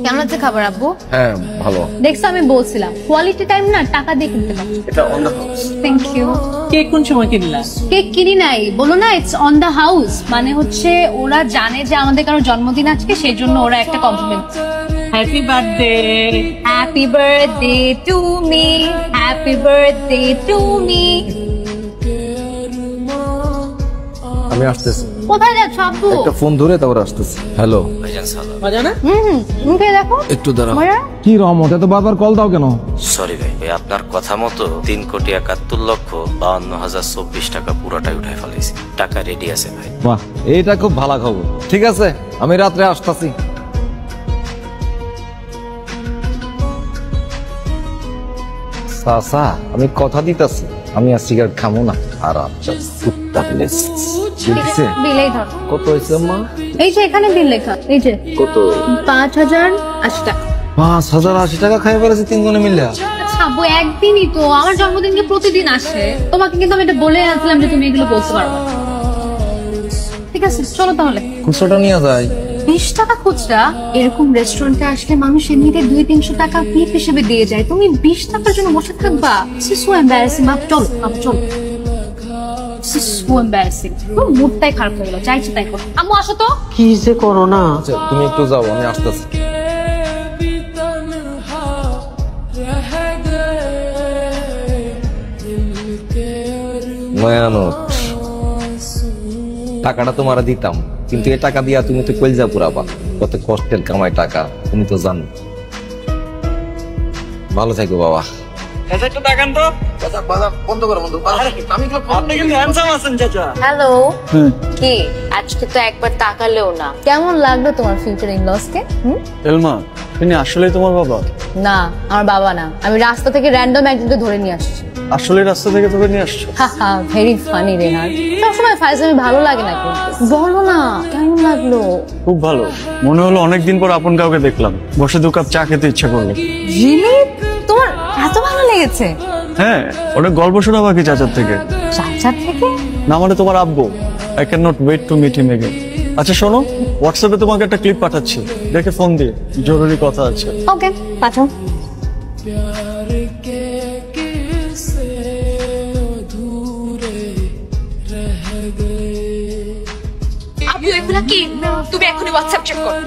কেমন আছে খাবার আব্বু? হ্যাঁ ভালো। দেখছো আমি বলছিলাম কোয়ালিটি টাইম না টাকা দিয়ে কিনতে পারো। এটা on the house. Thank you. Cake কোন সময় কিনলা? কেক কিনি নাই, বলো না ইটস অন দ্য হাউস, মানে হচ্ছে ওরা জানে যে আমাদের কারো জন্মদিন আজকে, সেই জন্য ওরা একটা compliment. Happy birthday. Happy birthday to me, happy birthday to me. আমি আসতেছি। কোথায় যাচ্ছ আব্বু? একটা ফোন ধরে তারপর আসতেছি। হ্যালো ভাইজান সালাম। মজা না? মুখে দেখো একটু দাঁড়াও। মজা? কি রহমত, এত বারবার কল দাও কেন? সরি ভাই, আপনার কথা মতো 3,71,52,024 টাকা পুরোটাই উঠাই ফেলেছি। টাকা রেডি আছে ভাই। বাহ, এইটা খুব ভালো খবর। ঠিক আছে, আমি রাত্রে আসতেছি। সাসা, আমি কথা দিতেছি আমি আর সিগারেট খামো না। আর আচ্ছা কুত্তা প্লেস বুঝছে বিলেই ধর। কত হয়েছে মা? এই যে এখানে বিল লেখা, এই যে কত? 5,080 টাকা। 5,080 টাকা খাই ফেলেছি তিনজনে মিলে। আচ্ছা আব্বু, একদিনই তো, আমার জন্মদিনকে প্রতিদিন আসে। তোমাকে কিন্তু আমি এটা বলে আনছিলাম যে তুমি এগুলো বলতে পারবে না। ঠিক আছে চলো তাহলে। খুচরোটা নিয়ে যাই। 20 টাকা খুচরা? এরকম রেস্টুরেন্টে আসলে মানুষ এমনিতে 200-300 টাকা টিপ হিসেবে দিয়ে যায়, তুমি 20 টাকার জন্য বসে থাকবা? So embarrassing. চলো চলো, সো এম্বারাসিং। মুডটাই খারাপ হয়ে গেল, চাইছি তাই করো। আম্মু আসো তো। কি যে করো না। আচ্ছা তুমি একটু যাও, আমি আসতেছি। মায়ানক, টাকাটা তোমার দিতাম, কিন্তু এই টাকা দিয়া তুমি তো কলজা পুরাবা। কত কষ্টের কামাই টাকা তুমি তো জানো। ভালো থাকো বাবা। একটু তাকান তো। বন্ধ করো বন্ধু। আপনি কিন্তু হ্যান্ডসাম আছেন চাচা। হ্যালো। কি আজকে তো একবার তাকালেও না। কেমন লাগলো তোমার ফিউচার ইন-লস কে? এলমা, তিনি আসলে তোমার বাবা? না, আমার বাবা না, আমি রাস্তা থেকে র্যান্ডম একজনকে ধরে নিয়ে আসছি। আসলে রাস্তা থেকে তোকে নিয়ে আসছো? হাহা, ভেরি ফানি রেহান। সবসময় ফাইজলামি ভালো লাগে না, কিন্তু বলো না কেমন লাগলো? খুব ভালো। মনে হলো অনেকদিন পর আপন কাউকে দেখলাম। বসে 2 কাপ চা খেতে ইচ্ছে করলো। রিয়েলি? তোমার এত ভালো লেগেছে? হ্যাঁ, অনেক গল্প শোনা বাকি চাচার থেকে। চাচার থেকে? না মানে তোমার আব্বু। I can not wait to meet him again. আচ্ছা শোনো, হোয়াটসঅ্যাপে তোমাকে একটা ক্লিপ পাঠাচ্ছি, দেখে ফোন দিয়ে, জরুরি কথা আছে। ওকে পাঠাও। আবু এগুলা কি? তুমি এখনই হোয়াটসঅ্যাপ চেক করো।